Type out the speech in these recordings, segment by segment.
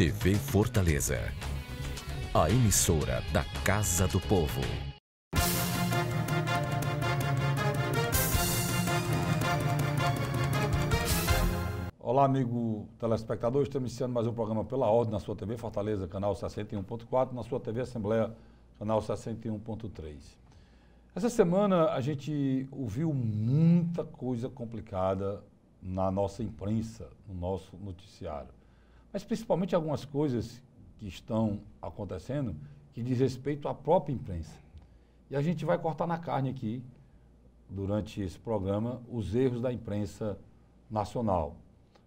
TV Fortaleza, a emissora da Casa do Povo. Olá, amigo telespectador, estamos iniciando mais um programa Pela Ordem na sua TV Fortaleza, canal 61.4, na sua TV Assembleia, canal 61.3. Essa semana a gente ouviu muita coisa complicada na nossa imprensa, no nosso noticiário, mas principalmente algumas coisas que estão acontecendo que diz respeito à própria imprensa. E a gente vai cortar na carne aqui, durante esse programa, os erros da imprensa nacional.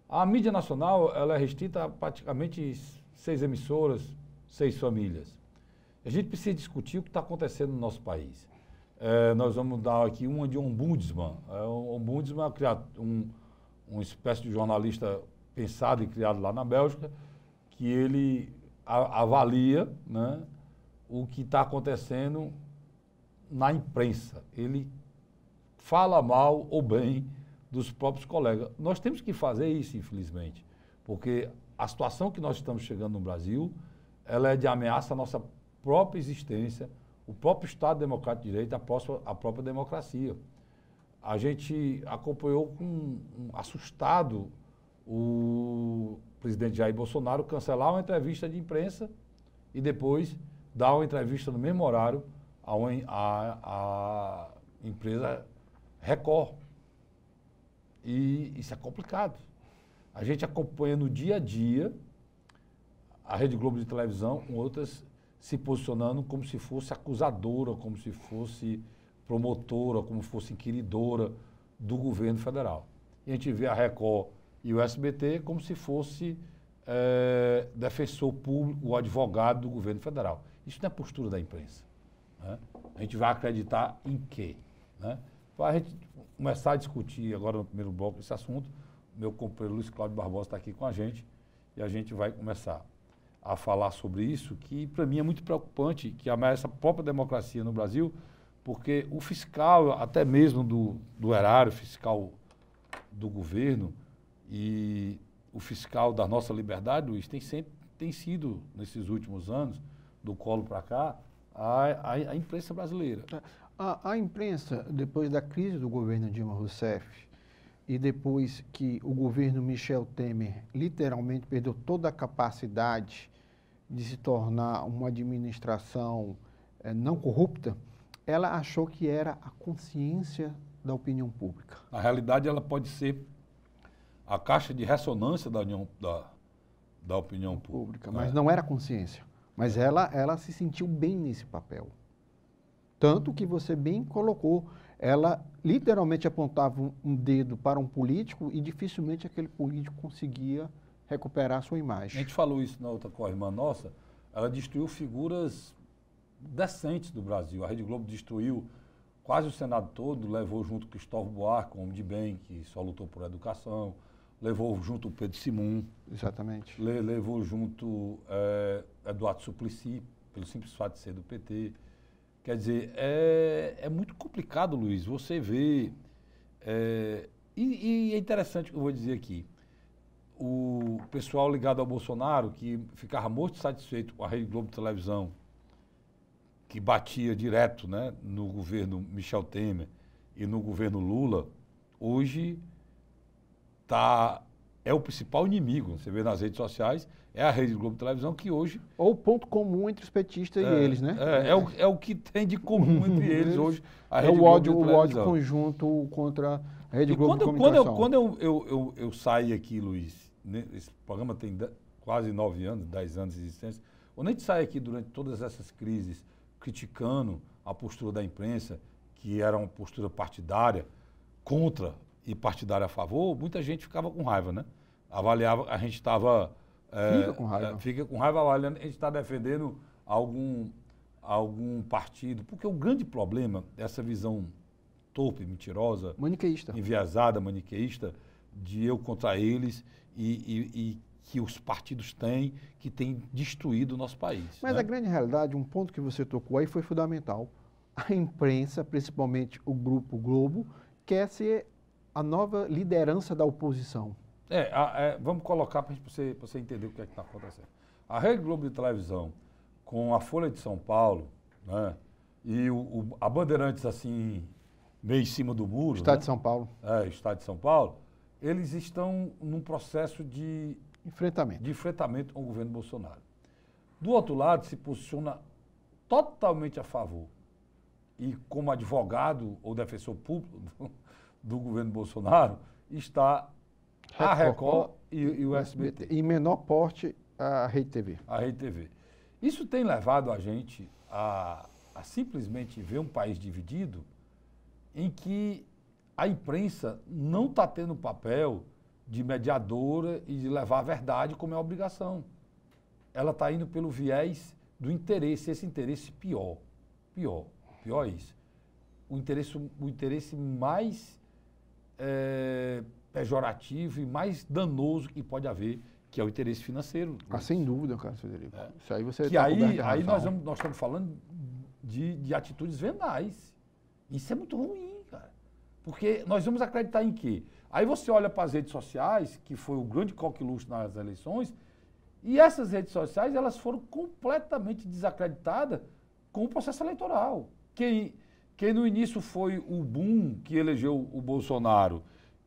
A mídia nacional ela é restrita a praticamente 6 emissoras, 6 famílias. A gente precisa discutir o que está acontecendo no nosso país. Nós vamos dar aqui uma de ombudsman. O ombudsman é uma espécie de jornalista pensado e criado lá na Bélgica, que ele avalia, né, o que está acontecendo na imprensa. Ele fala mal ou bem dos próprios colegas. Nós temos que fazer isso, infelizmente, porque a situação que nós estamos chegando no Brasil, ela é de ameaça à nossa própria existência, o próprio Estado Democrático de Direito, a própria democracia. A gente acompanhou assustado o presidente Jair Bolsonaro cancelar uma entrevista de imprensa e depois dar uma entrevista no mesmo horário à empresa Record. E isso é complicado. A gente acompanha no dia a dia a Rede Globo de televisão com outras se posicionando como se fosse acusadora, como se fosse promotora, como se fosse inquiridora do governo federal. E a gente vê a Record e o SBT como se fosse defensor público, o advogado do governo federal. Isso não é postura da imprensa, né? A gente vai acreditar em quê, né? Para a gente começar a discutir agora no primeiro bloco esse assunto, meu companheiro Luiz Cláudio Barbosa está aqui com a gente e a gente vai começar a falar sobre isso, que para mim é muito preocupante, que ameaça a própria democracia no Brasil, porque o fiscal, até mesmo do erário fiscal do governo e o fiscal da nossa liberdade, Luiz, tem sido, nesses últimos anos, do Collor para cá, a imprensa brasileira. A imprensa, depois da crise do governo Dilma Rousseff e depois que o governo Michel Temer literalmente perdeu toda a capacidade de se tornar uma administração não corrupta, ela achou que era a consciência da opinião pública. Na realidade, ela pode ser a caixa de ressonância da opinião pública. Mas não era consciência. Mas ela se sentiu bem nesse papel. Tanto que você bem colocou, ela literalmente apontava um dedo para um político e dificilmente aquele político conseguia recuperar a sua imagem. A gente falou isso na outra co-irmã nossa, ela destruiu figuras decentes do Brasil. A Rede Globo destruiu quase o Senado todo, levou junto Cristóvão Buarque, um homem de bem, que só lutou por educação, levou junto o Pedro Simon. Exatamente. Levou junto Eduardo Suplicy, pelo simples fato de ser do PT. Quer dizer, é muito complicado, Luiz, você vê, e é interessante o que eu vou dizer aqui, o pessoal ligado ao Bolsonaro, que ficava muito satisfeito com a Rede Globo de televisão, que batia direto, né, no governo Michel Temer e no governo Lula, hoje é o principal inimigo. Você vê nas redes sociais, é a Rede Globo de televisão que hoje... Ou o ponto comum entre os petistas e eles, né? É o que tem de comum entre eles hoje, a Rede Globo de televisão. O ódio conjunto contra a Rede Globo de comunicação. Quando eu saí aqui, Luiz, esse programa tem quase 9 anos, 10 anos de existência, quando a gente sai aqui durante todas essas crises, criticando a postura da imprensa, que era uma postura partidária, contra e partidária a favor, muita gente ficava com raiva, né? Avaliava, a gente estava... Fica com raiva avaliando, a gente está defendendo algum partido, porque o grande problema dessa visão torpe, mentirosa, maniqueísta, enviesada, maniqueísta, de eu contra eles e que os partidos têm, que tem destruído o nosso país. Mas né? A grande realidade, um ponto que você tocou aí foi fundamental. A imprensa, principalmente o Grupo Globo, quer ser a nova liderança da oposição. Vamos colocar para você entender o que é que está acontecendo. A Rede Globo de televisão, com a Folha de São Paulo, né, e a Bandeirantes, assim, meio em cima do muro. Estado né? de São Paulo. Estado de São Paulo, eles estão num processo de enfrentamento ao governo Bolsonaro. Do outro lado, se posiciona totalmente a favor. E como advogado ou defensor público do governo Bolsonaro, está a Record e o SBT. Em menor porte, a Rede TV. A Rede TV. Isso tem levado a gente a simplesmente ver um país dividido em que a imprensa não está tendo papel de mediadora e de levar a verdade como é a obrigação. Ela está indo pelo viés do interesse, esse interesse pior é isso. O interesse mais pejorativo e mais danoso que pode haver, que é o interesse financeiro. Sem dúvida, Carlos Frederico. Isso aí você que aí nós estamos falando de atitudes venais. Isso é muito ruim, cara. Porque nós vamos acreditar em quê? Aí você olha para as redes sociais, que foi o grande coqueluche nas eleições, e essas redes sociais elas foram completamente desacreditadas com o processo eleitoral. Quem no início foi o boom que elegeu o Bolsonaro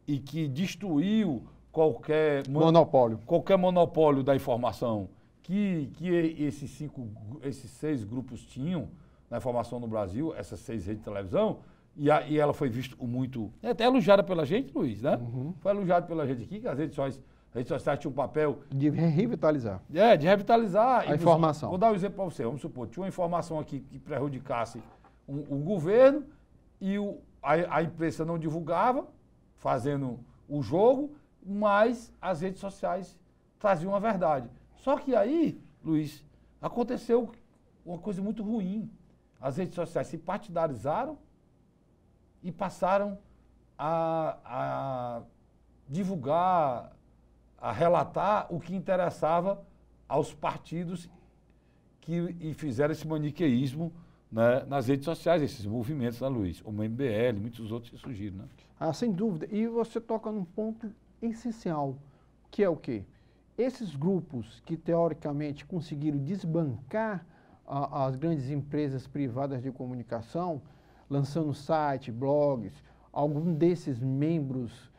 e que destruiu qualquer monopólio da informação que esses 6 grupos tinham na informação no Brasil, essas 6 redes de televisão, e ela foi vista muito... até elogiada pela gente, Luiz, né? Uhum. Foi elogiada pela gente aqui, que as redes sociais tinham um papel... De revitalizar. De revitalizar. A informação. Vou dar um exemplo para você. Vamos supor, tinha uma informação aqui que prejudicasse o governo e a imprensa não divulgava, fazendo o jogo, mas as redes sociais traziam a verdade. Só que aí, Luiz, aconteceu uma coisa muito ruim. As redes sociais se partidarizaram e passaram a divulgar, a relatar o que interessava aos partidos e fizeram esse maniqueísmo, né, nas redes sociais, esses movimentos, né, Luiz? O MBL, muitos outros que surgiram, né? Sem dúvida. E você toca num ponto essencial, que é o quê? Esses grupos que, teoricamente, conseguiram desbancar as grandes empresas privadas de comunicação, lançando site, blogs, algum desses membros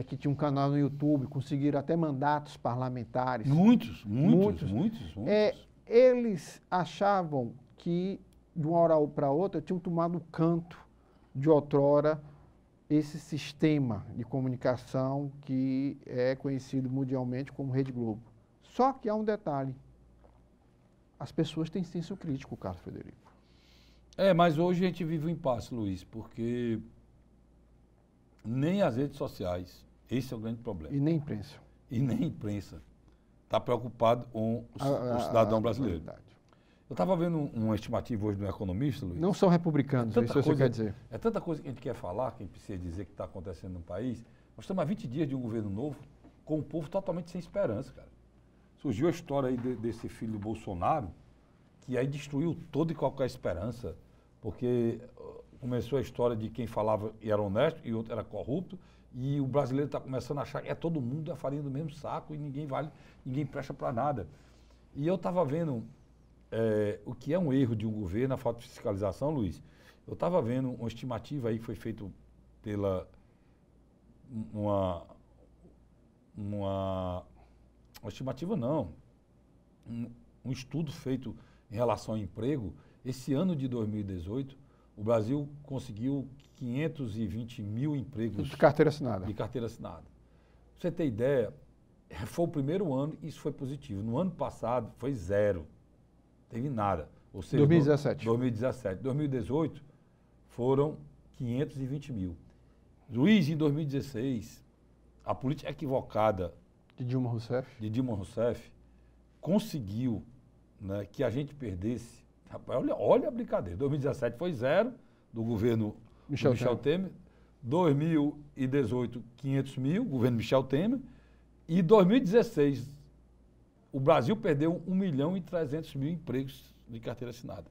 que tinham um canal no YouTube conseguiram até mandatos parlamentares. Muitos. Eles achavam que, de uma hora para outra, tinham tomado o canto de outrora esse sistema de comunicação que é conhecido mundialmente como Rede Globo. Só que há um detalhe. As pessoas têm senso crítico, Carlos Frederico. Mas hoje a gente vive um impasse, Luiz, porque nem as redes sociais, esse é o grande problema. E nem imprensa. Está preocupado com o cidadão brasileiro. Verdade. Eu estava vendo uma estimativa hoje do Economista, Luiz. Não são republicanos, isso você quer dizer. É tanta coisa que a gente quer falar, que a gente precisa dizer que está acontecendo no país. Nós estamos há 20 dias de um governo novo, com o povo totalmente sem esperança, cara. Surgiu a história aí desse filho do Bolsonaro, que aí destruiu toda e qualquer esperança, porque começou a história de quem falava e era honesto e outro era corrupto, e o brasileiro está começando a achar que todo mundo a farinha do mesmo saco e ninguém presta para nada. E eu estava vendo o que é um erro de um governo, a falta de fiscalização, Luiz. Eu estava vendo uma estimativa aí que foi feita pela uma estimativa não, um estudo feito em relação ao emprego. Esse ano de 2018, o Brasil conseguiu 520 mil empregos de carteira assinada. Pra você ter ideia, foi o primeiro ano e isso foi positivo. No ano passado foi 0, teve nada. Ou seja, 2017. 2018 foram 520 mil. Luiz, em 2016, a política equivocada de Dilma Rousseff conseguiu, né, que a gente perdesse. Rapaz, olha a brincadeira. 2017 foi 0 do governo Michel Temer. 2018, 500 mil, governo Michel Temer. E 2016, o Brasil perdeu 1.300.000 empregos de carteira assinada.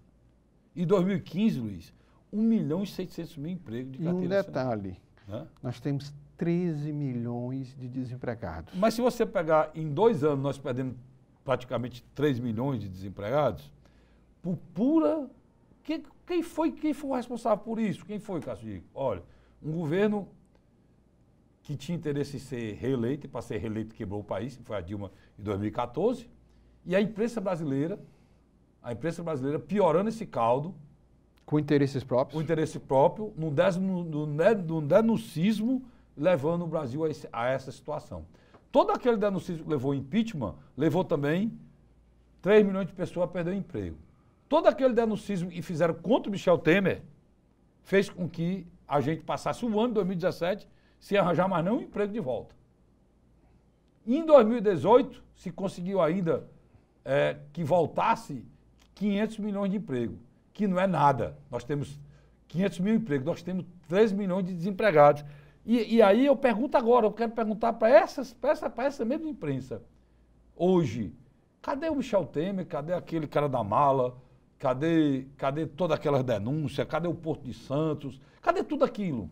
E 2015, Luiz, 1.600.000 empregos de carteira assinada. E um detalhe, nós temos 13 milhões de desempregados. Mas se você pegar em 2 anos, nós perdemos praticamente 3 milhões de desempregados, por pura... Quem foi o responsável por isso? Quem foi, Cássio Diego? Olha, um governo que tinha interesse em ser reeleito, e para ser reeleito quebrou o país, que foi a Dilma em 2014, e a imprensa brasileira piorando esse caldo. Com interesses próprios? Com interesse próprio, num denuncismo, levando o Brasil a essa situação. Todo aquele denuncismo que levou ao impeachment, levou também 3 milhões de pessoas a perder o emprego. Todo aquele denuncismo que fizeram contra o Michel Temer fez com que a gente passasse o ano de 2017 sem arranjar mais nenhum emprego de volta. E em 2018, se conseguiu ainda que voltasse 500 milhões de emprego, que não é nada. Nós temos 500 mil empregos, nós temos 3 milhões de desempregados. E aí eu pergunto agora, eu quero perguntar para essa mesma imprensa, hoje, cadê o Michel Temer, cadê aquele cara da mala, cadê todas aquelas denúncias, cadê o Porto de Santos, cadê tudo aquilo?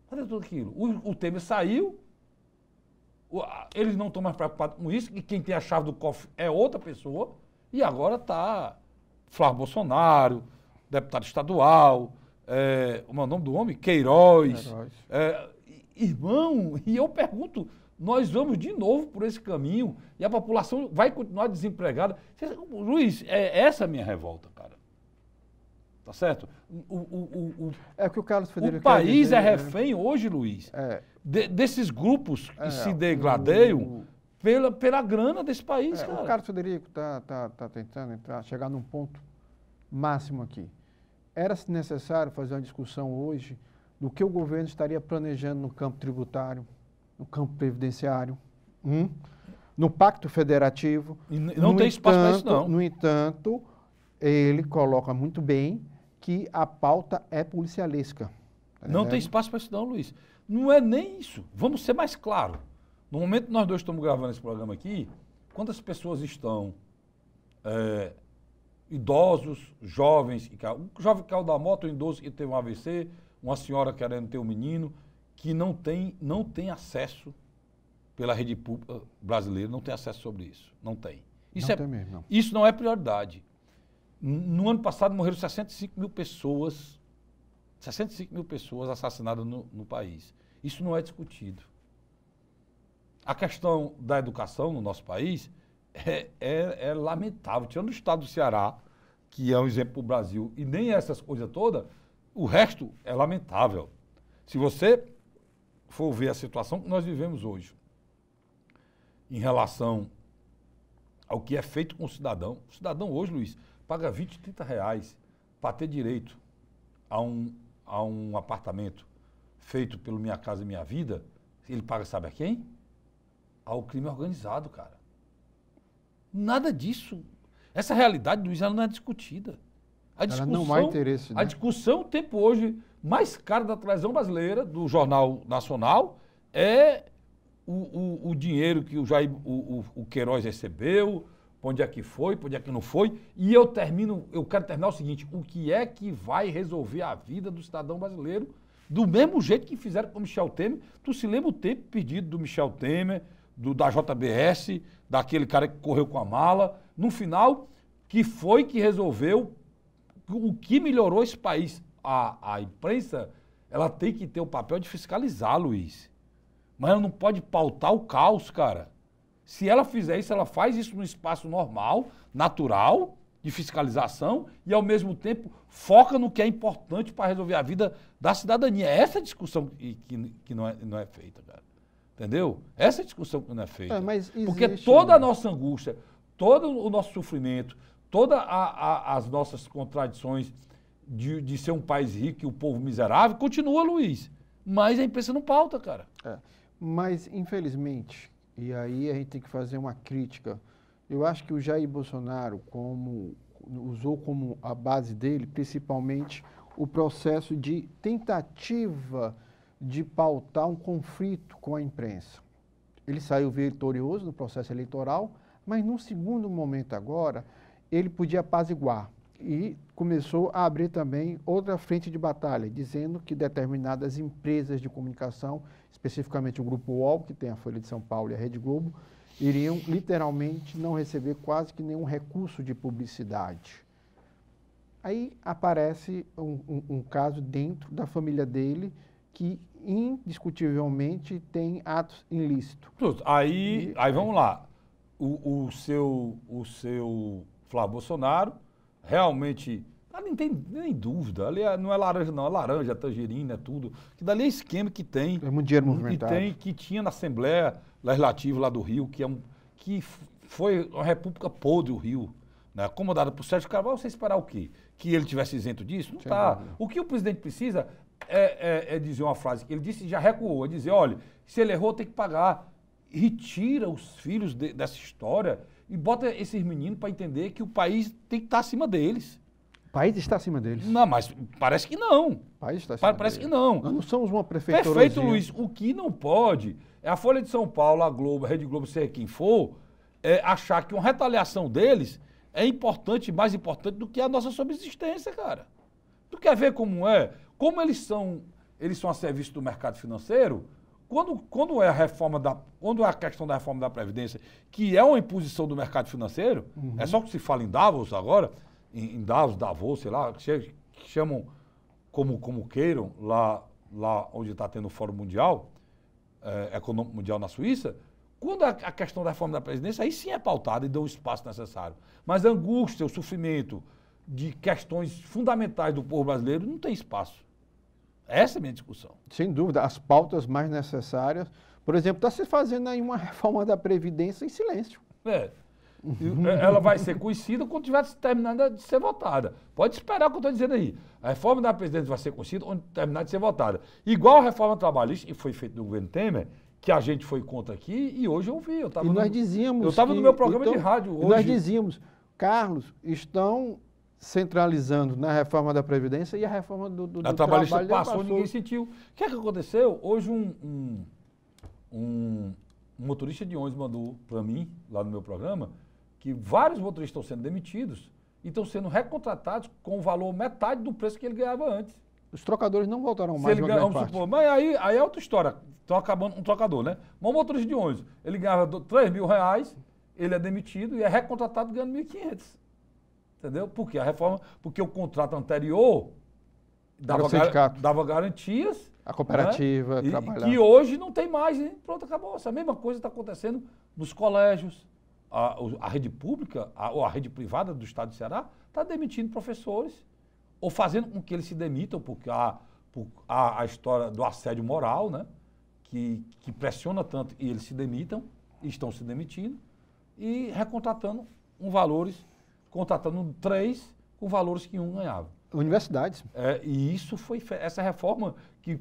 Cadê tudo aquilo? O Temer saiu, eles não estão mais preocupados com isso, e quem tem a chave do cofre é outra pessoa, e agora está Flávio Bolsonaro, deputado estadual, o nome do homem? Queiroz. Irmão, e eu pergunto, nós vamos de novo por esse caminho e a população vai continuar desempregada. Luiz, essa é a minha revolta, cara. Tá certo? É o que o Carlos Federico o país é refém hoje, Luiz, desses grupos que se degradeiam pela grana desse país, cara. O Carlos Federico está tentando chegar num ponto máximo aqui. Era necessário fazer uma discussão hoje do que o governo estaria planejando no campo tributário, no campo previdenciário, no pacto federativo. E não tem espaço para isso, não. No entanto, ele coloca muito bem que a pauta é policialesca. Não tem espaço para isso, não, Luiz. Não é nem isso. Vamos ser mais claros. No momento que nós dois estamos gravando esse programa aqui, quantas pessoas estão idosos, jovens, um jovem que caiu da moto, um idoso que teve um AVC, uma senhora querendo ter um menino, que não tem acesso pela rede pública brasileira, não tem acesso sobre isso. Não tem. Isso não é prioridade. No ano passado morreram 65 mil pessoas assassinadas no país. Isso não é discutido. A questão da educação no nosso país é lamentável. Tirando o estado do Ceará, que é um exemplo para o Brasil, e nem essas coisas todas, o resto é lamentável. Se você for ver a situação que nós vivemos hoje, em relação ao que é feito com o cidadão hoje, Luiz, paga 20, 30 reais para ter direito a um apartamento feito pelo Minha Casa Minha Vida. Ele paga, sabe a quem? Ao crime organizado, cara. Nada disso. Essa realidade, Luiz, ela não é discutida. Não há interesse, né? A discussão, o tempo hoje mais caro da televisão brasileira, do Jornal Nacional, é o dinheiro que o Queiroz recebeu, para onde é que foi, para onde é que não foi. E eu quero terminar o seguinte: o que é que vai resolver a vida do cidadão brasileiro do mesmo jeito que fizeram com o Michel Temer? Tu se lembra o tempo pedido do Michel Temer, da JBS, daquele cara que correu com a mala, no final, que foi que resolveu o que melhorou esse país. A imprensa, ela tem que ter o papel de fiscalizar, Luiz. Mas ela não pode pautar o caos, cara. Se ela fizer isso, ela faz isso num espaço normal, natural, de fiscalização, e ao mesmo tempo foca no que é importante para resolver a vida da cidadania. É essa discussão que não é feita, cara. Entendeu? Essa discussão que não é feita. Porque toda a nossa angústia, todo o nosso sofrimento, todas as nossas contradições de ser um país rico e o povo miserável, continua, Luiz. Mas a imprensa não pauta, cara. Mas, infelizmente, e aí a gente tem que fazer uma crítica, eu acho que o Jair Bolsonaro usou como a base dele, principalmente, o processo de tentativa de pautar um conflito com a imprensa. Ele saiu vitorioso no processo eleitoral, mas num segundo momento agora, ele podia apaziguar. e começou a abrir também outra frente de batalha, dizendo que determinadas empresas de comunicação, especificamente o Grupo UOL, que tem a Folha de São Paulo e a Rede Globo, iriam literalmente não receber quase que nenhum recurso de publicidade. Aí aparece um caso dentro da família dele que indiscutivelmente tem atos ilícitos. Aí vamos lá. O seu Flávio Bolsonaro realmente, ali não tem nem dúvida, ali não é laranja não, é laranja, é tangerina, é tudo. Que dali é esquema que tem. É muito dinheiro movimentado. Que tinha na Assembleia Legislativa lá do Rio, que foi uma república podre o Rio, né, acomodada por Sérgio Cabral. Você esperar o quê? Que ele tivesse isento disso? Não está. O que o presidente precisa é dizer uma frase que ele disse e já recuou, é dizer, olha, se ele errou tem que pagar. Retira os filhos dessa história e bota esses meninos para entender que o país tem que estar acima deles. O país está acima deles. Não, mas parece que não. O país está acima Parece deles. que não. Nós não somos uma prefeitura. Perfeito, Luiz. O que não pode é a Folha de São Paulo, a Globo, a Rede Globo, seja quem for, achar que uma retaliação deles é importante, mais importante do que a nossa subsistência, cara. Tu quer ver como é? Como eles são a serviço do mercado financeiro. Quando é a questão da reforma da Previdência, que é uma imposição do mercado financeiro, é só que se fala em Davos agora, em Davos, sei lá, que chamam como queiram, lá onde está tendo o Fórum Mundial, Econômico Mundial na Suíça, quando a questão da reforma da Previdência, aí sim é pautada e dá o espaço necessário. Mas a angústia, o sofrimento de questões fundamentais do povo brasileiro não tem espaço. Essa é a minha discussão. Sem dúvida, as pautas mais necessárias. Por exemplo, está se fazendo aí uma reforma da Previdência em silêncio. Ela vai ser conhecida quando tiver terminada de ser votada. Pode esperar o que eu estou dizendo aí. A reforma da Previdência vai ser conhecida quando terminar de ser votada. Igual a reforma trabalhista, que foi feita no governo Temer, que a gente foi contra aqui, e hoje eu vi. Eu estava no meu programa de rádio hoje. Nós dizíamos, Carlos, estão centralizando na reforma da Previdência e a reforma do trabalhista passou, ninguém sentiu. O que é que aconteceu? Hoje um motorista de ônibus mandou para mim, lá no meu programa, que vários motoristas estão sendo demitidos e estão sendo recontratados com o valor metade do preço que ele ganhava antes. Os trocadores não voltaram mais de uma grande parte. Supor, mas aí é outra história. Estão acabando um trocador, né? Mas um motorista de ônibus, ele ganhava R$3.000, ele é demitido e é recontratado ganhando R$1.500. Entendeu? Porque o contrato anterior dava garantias. A cooperativa, né? trabalhar. Que hoje não tem mais, hein? Pronto, acabou. Essa mesma coisa está acontecendo nos colégios. A rede pública, ou a rede privada do estado de Ceará, está demitindo professores, ou fazendo com que eles se demitam, porque a história do assédio moral, né? Que pressiona tanto e eles se demitam, e estão se demitindo, e recontratando contratando 3 com valores que um ganhava. Universidades. E isso essa reforma que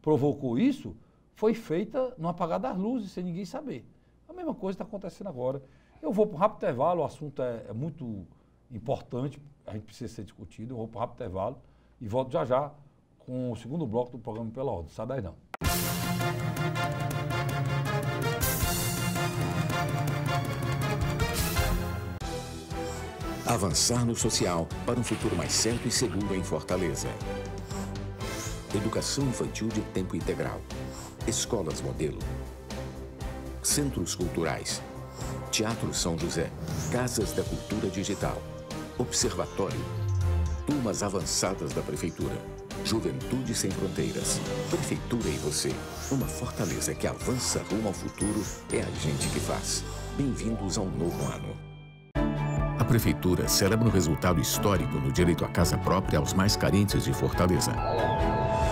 provocou isso foi feita no apagar das luzes, sem ninguém saber. A mesma coisa está acontecendo agora. Eu vou para um rápido intervalo, o assunto é muito importante, a gente precisa ser discutido. Eu vou para um rápido intervalo e volto já com o segundo bloco do programa Pela Ordem. Sai daí não. Avançar no social para um futuro mais certo e seguro em Fortaleza. Educação infantil de tempo integral. Escolas modelo. Centros culturais. Teatro São José. Casas da Cultura Digital. Observatório. Turmas avançadas da Prefeitura. Juventude Sem Fronteiras. Prefeitura e você. Uma Fortaleza que avança rumo ao futuro é a gente que faz. Bem-vindos ao novo ano. A Prefeitura celebra um resultado histórico no direito à casa própria aos mais carentes de Fortaleza.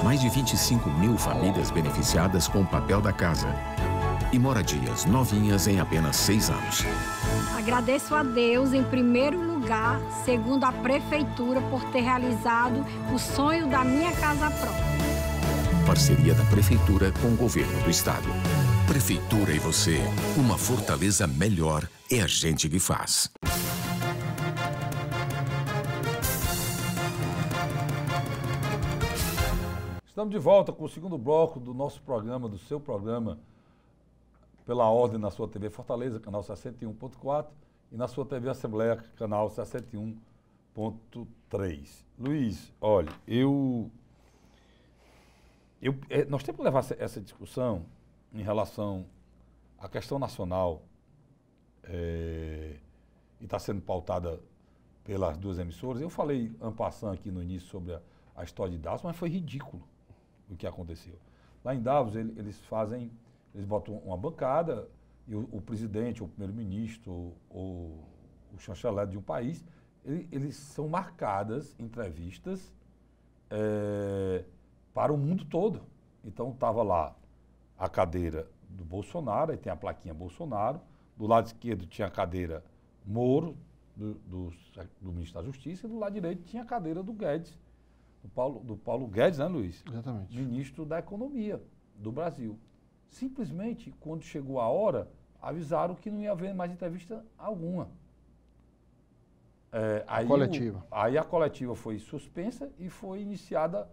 Mais de 25.000 famílias beneficiadas com o papel da casa. E moradias novinhas em apenas 6 anos. Agradeço a Deus, em primeiro lugar, segundo a Prefeitura, por ter realizado o sonho da minha casa própria. Parceria da Prefeitura com o Governo do Estado. Prefeitura e você. Uma Fortaleza melhor é a gente que faz. Estamos de volta com o segundo bloco do nosso programa, do seu programa, Pela Ordem, na sua TV Fortaleza, canal 61.4, e na sua TV Assembleia, canal 61.3. 101.3. Luiz, olha, nós temos que levar essa discussão em relação à questão nacional e está sendo pautada pelas duas emissoras. Eu falei en passant aqui no início sobre a história de Davos, mas foi ridículo o que aconteceu. Lá em Davos, eles botam uma bancada e o presidente, o primeiro-ministro, ou o chanceler de um país, eles são marcadas entrevistas para o mundo todo. Então, estava lá a cadeira do Bolsonaro, aí tem a plaquinha Bolsonaro, do lado esquerdo tinha a cadeira Moro, do ministro da Justiça, e do lado direito tinha a cadeira do Guedes, do Paulo Guedes, né, Luiz? Exatamente. Ministro da Economia do Brasil. Simplesmente, quando chegou a hora, avisaram que não ia haver mais entrevista alguma. Coletiva. Aí a coletiva foi suspensa e foi iniciada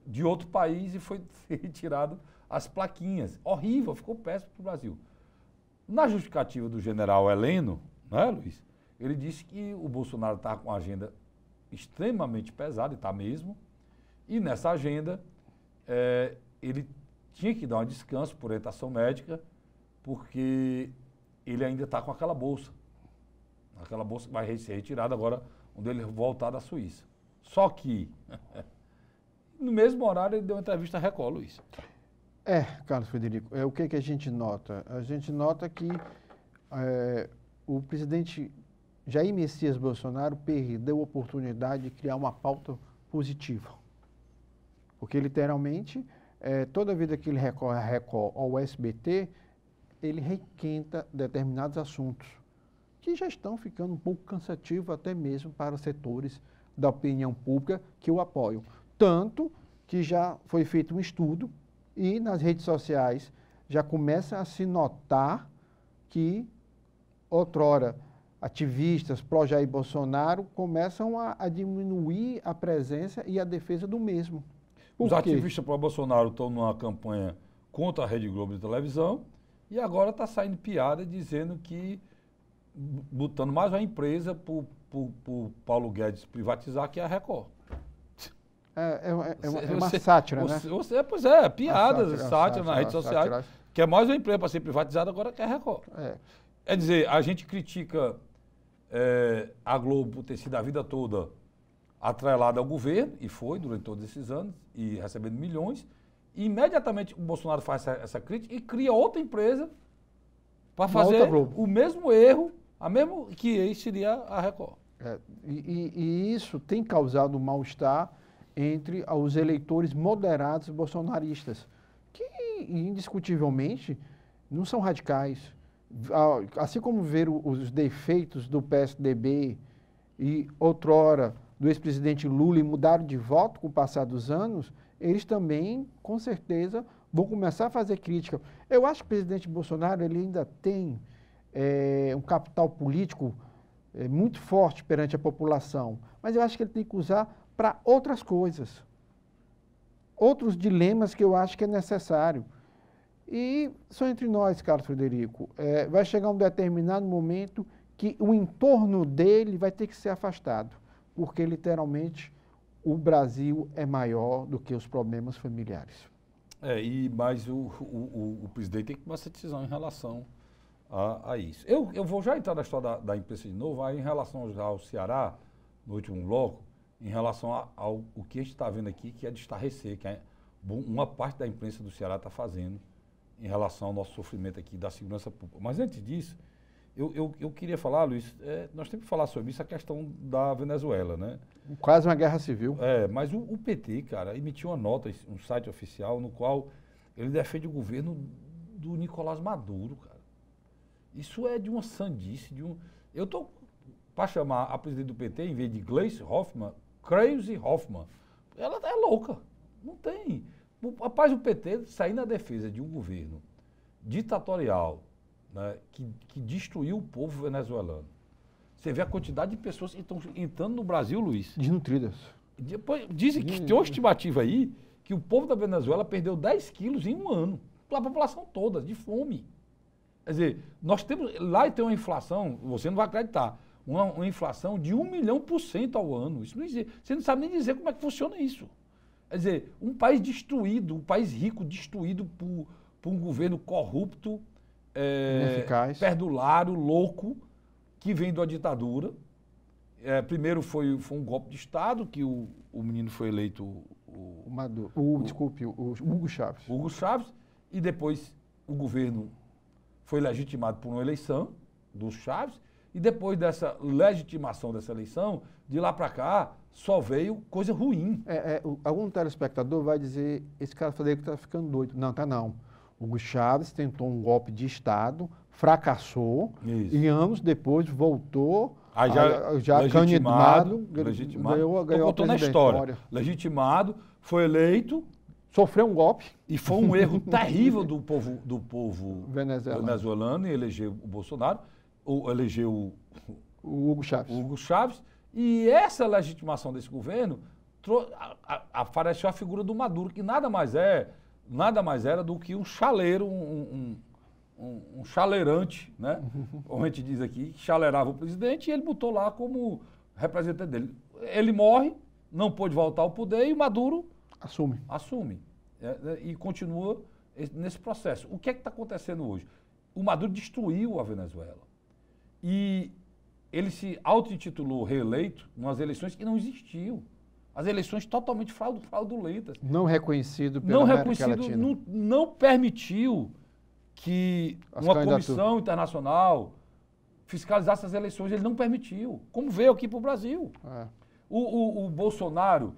de outro país e foi retirado as plaquinhas. Horrível, ficou péssimo para o Brasil. Na justificativa do general Heleno, né, Luiz? Ele disse que o Bolsonaro estava com uma agenda extremamente pesada, e está mesmo, e nessa agenda ele tinha que dar um descanso por orientação médica, porque ele ainda está com aquela bolsa que vai ser retirada agora, quando ele voltar da Suíça. Só que, no mesmo horário, ele deu uma entrevista à Record, Luiz. Carlos Frederico, o que a gente nota? A gente nota que o presidente Jair Messias Bolsonaro perdeu a oportunidade de criar uma pauta positiva. Porque, literalmente, toda vida que ele recorre à Record ou ao SBT, ele requenta determinados assuntos que já estão ficando um pouco cansativos até mesmo para os setores da opinião pública que o apoiam. Tanto que já foi feito um estudo e nas redes sociais já começa a se notar que, outrora, ativistas pró-Jair Bolsonaro começam a diminuir a presença e a defesa do mesmo. Os ativistas pró-Bolsonaro estão numa campanha contra a Rede Globo de televisão e agora está saindo piada dizendo que, botando mais uma empresa para o Paulo Guedes privatizar, que é a Record. É uma sátira, né? Pois é, piadas, sátira nas redes sociais, que é mais uma empresa para ser privatizada, agora que é a Record. É dizer, a gente critica a Globo por ter sido a vida toda atrelada ao governo, e foi durante todos esses anos, e recebendo milhões, e imediatamente o Bolsonaro faz essa crítica e cria outra empresa para fazer o mesmo erro, que seria a Record. E isso tem causado um mal-estar entre os eleitores moderados bolsonaristas, que indiscutivelmente não são radicais. Assim como ver os defeitos do PSDB e outrora do ex-presidente Lula e mudaram de voto com o passar dos anos, eles também, com certeza, vão começar a fazer crítica. Eu acho que o presidente Bolsonaro ele ainda tem um capital político muito forte perante a população, mas eu acho que ele tem que usar para outras coisas, outros dilemas que eu acho que é necessário. E só entre nós, Carlos Frederico, vai chegar um determinado momento que o entorno dele vai ter que ser afastado, porque literalmente o Brasil é maior do que os problemas familiares. Mas o presidente tem que tomar essa decisão em relação a isso. Eu vou já entrar na história da imprensa de novo, aí em relação ao Ceará, no último bloco, em relação ao que a gente está vendo aqui, que é de estarrecer, que uma parte da imprensa do Ceará está fazendo em relação ao nosso sofrimento aqui da segurança pública. Mas antes disso, eu queria falar, Luiz, nós temos que falar sobre isso, a questão da Venezuela, né? Quase uma guerra civil. Mas o PT, cara, emitiu uma nota, um site oficial, no qual ele defende o governo do Nicolás Maduro, cara. Isso é de uma sandice, Eu estou para chamar a presidente do PT, em vez de Gleisi Hoffmann, Crazy Hoffmann. Ela é louca. Não tem. Rapaz, o PT sair na defesa de um governo ditatorial, né, que destruiu o povo venezuelano. Você vê a quantidade de pessoas que estão entrando no Brasil, Luiz. Desnutridas. Depois, dizem que tem uma estimativa aí que o povo da Venezuela perdeu 10 quilos em um ano. A população toda, de fome. Quer dizer, nós temos... Lá tem uma inflação, você não vai acreditar. uma inflação de 1 milhão% ao ano. Isso não existe. Você não sabe nem dizer como é que funciona isso. Quer dizer, um país destruído, um país rico destruído por um governo corrupto, ineficaz, perdulário, louco, que vem da ditadura. Primeiro foi um golpe de Estado, que o menino foi eleito... Desculpe, o Hugo Chávez. Hugo Chávez, e depois o governo foi legitimado por uma eleição dos Chávez, e depois dessa legitimação dessa eleição, de lá para cá, só veio coisa ruim. Algum telespectador vai dizer, esse cara Frederico está ficando doido. Não, tá não. Hugo Chávez tentou um golpe de Estado, fracassou, e anos depois voltou... já legitimado, ganhou na história. Legitimado, foi eleito. Sofreu um golpe. E foi um erro terrível do povo venezuelano em eleger o Bolsonaro, ou eleger o Hugo Chávez. E essa legitimação desse governo apareceu a figura do Maduro, que nada mais era do que um chaleiro, um chaleirante, né? Como a gente diz aqui, que chaleirava o presidente, e ele botou lá como representante dele. Ele morre, não pôde voltar ao poder, e o Maduro assume. E continua nesse processo. O que é que está acontecendo hoje? O Maduro destruiu a Venezuela. E ele se auto-intitulou reeleito nas eleições que não existiam. As eleições totalmente fraudulentas. Não reconhecido pela América Latina. Não permitiu que uma comissão internacional fiscalizasse as eleições. Ele não permitiu, como veio aqui para o Brasil. O Bolsonaro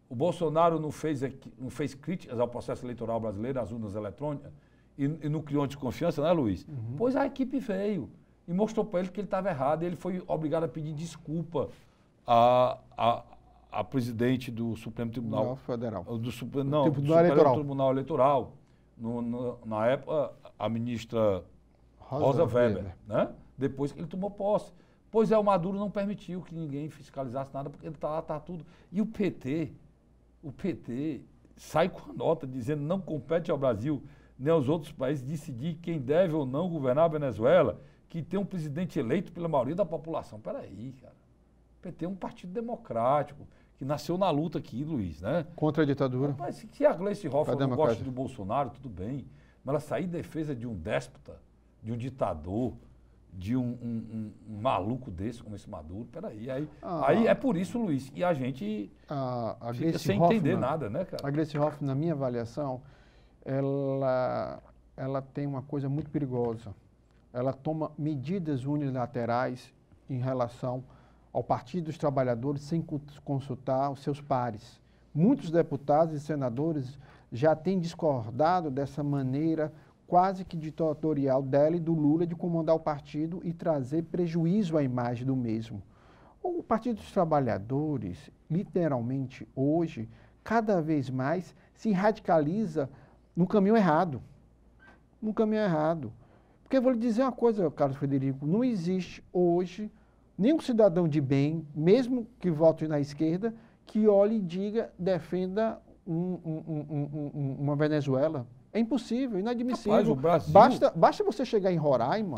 o Bolsonaro não fez críticas ao processo eleitoral brasileiro, às urnas eletrônicas, e não criou desconfiança, né, Luiz? Pois a equipe veio e mostrou para ele que ele estava errado, e ele foi obrigado a pedir desculpa a presidente do Supremo Tribunal Federal. Do Tribunal Eleitoral. Na época, a ministra Rosa Weber, né? Depois que ele tomou posse. Pois o Maduro não permitiu que ninguém fiscalizasse nada, porque ele está lá, está tudo. E o PT sai com a nota dizendo que não compete ao Brasil nem aos outros países decidir quem deve ou não governar a Venezuela, que tem um presidente eleito pela maioria da população. Peraí, cara. O PT é um partido democrático, que nasceu na luta aqui, Luiz, né? Contra a ditadura. Mas se a Gleice Hoffmann não gosta do Bolsonaro, tudo bem. Mas ela sair em defesa de um déspota, de um ditador, de um maluco desse, como esse Maduro, peraí. Aí é por isso, Luiz, e a gente fica sem entender nada, né, cara? A Gleice Hoffmann, na minha avaliação, ela tem uma coisa muito perigosa. Ela toma medidas unilaterais em relação ao Partido dos Trabalhadores sem consultar os seus pares. Muitos deputados e senadores já têm discordado dessa maneira quase que ditatorial dela e do Lula de comandar o partido e trazer prejuízo à imagem do mesmo. O Partido dos Trabalhadores, literalmente hoje, cada vez mais se radicaliza no caminho errado. No caminho errado. Porque eu vou lhe dizer uma coisa, Carlos Frederico, não existe hoje nenhum cidadão de bem, mesmo que vote na esquerda, que olhe e diga, defenda uma Venezuela. É impossível, inadmissível. Rapaz, o Brasil... Basta você chegar em Roraima,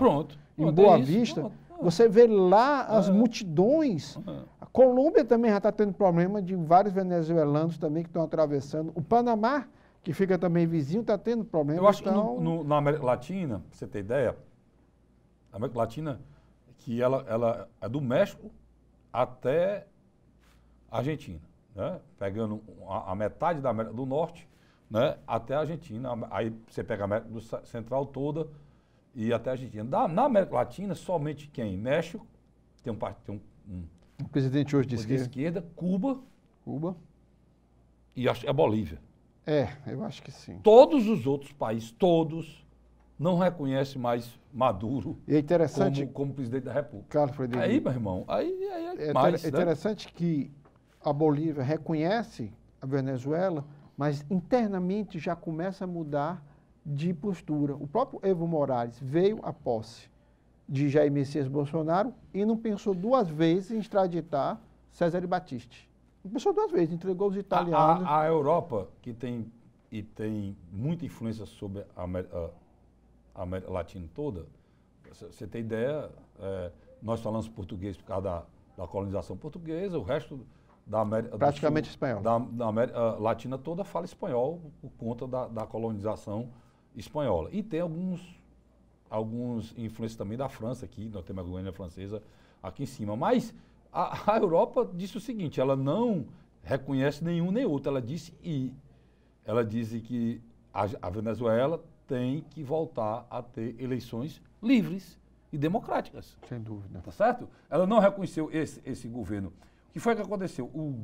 em Boa Vista, você vê lá as multidões. A Colômbia também já está tendo problema de vários venezuelanos também que estão atravessando. O Panamá, que fica também vizinho, está tendo problema. Eu acho que na América Latina, para você ter ideia, a América Latina, que ela é do México até a Argentina, né? Pegando a metade da América do Norte, né, até a Argentina. Aí você pega a América Central toda e até a Argentina. Na América Latina, somente quem? México, tem um presidente hoje de esquerda, Cuba e a Bolívia. Eu acho que sim. Todos os outros países, não reconhecem mais Maduro e é interessante, como presidente da República. Carlos Frederico, aí, meu irmão, é interessante que a Bolívia reconhece a Venezuela, mas internamente já começa a mudar de postura. O próprio Evo Morales veio à posse de Jair Messias Bolsonaro e não pensou duas vezes em extraditar Cesare Battisti. Não pensou duas vezes, entregou os italianos. A Europa, que tem muita influência sobre a América Latina toda. Você tem ideia, nós falamos português por causa da colonização portuguesa, o resto da América praticamente do Sul, espanhol. Da América Latina toda fala espanhol por conta da colonização espanhola. E tem alguns influências também da França aqui, nós temos a Guiana Francesa aqui em cima. Mas a Europa disse o seguinte, ela não reconhece nenhum nem outro. Ela disse que a Venezuela tem que voltar a ter eleições livres e democráticas. Sem dúvida. Tá certo? Ela não reconheceu esse governo. O que foi que aconteceu? Como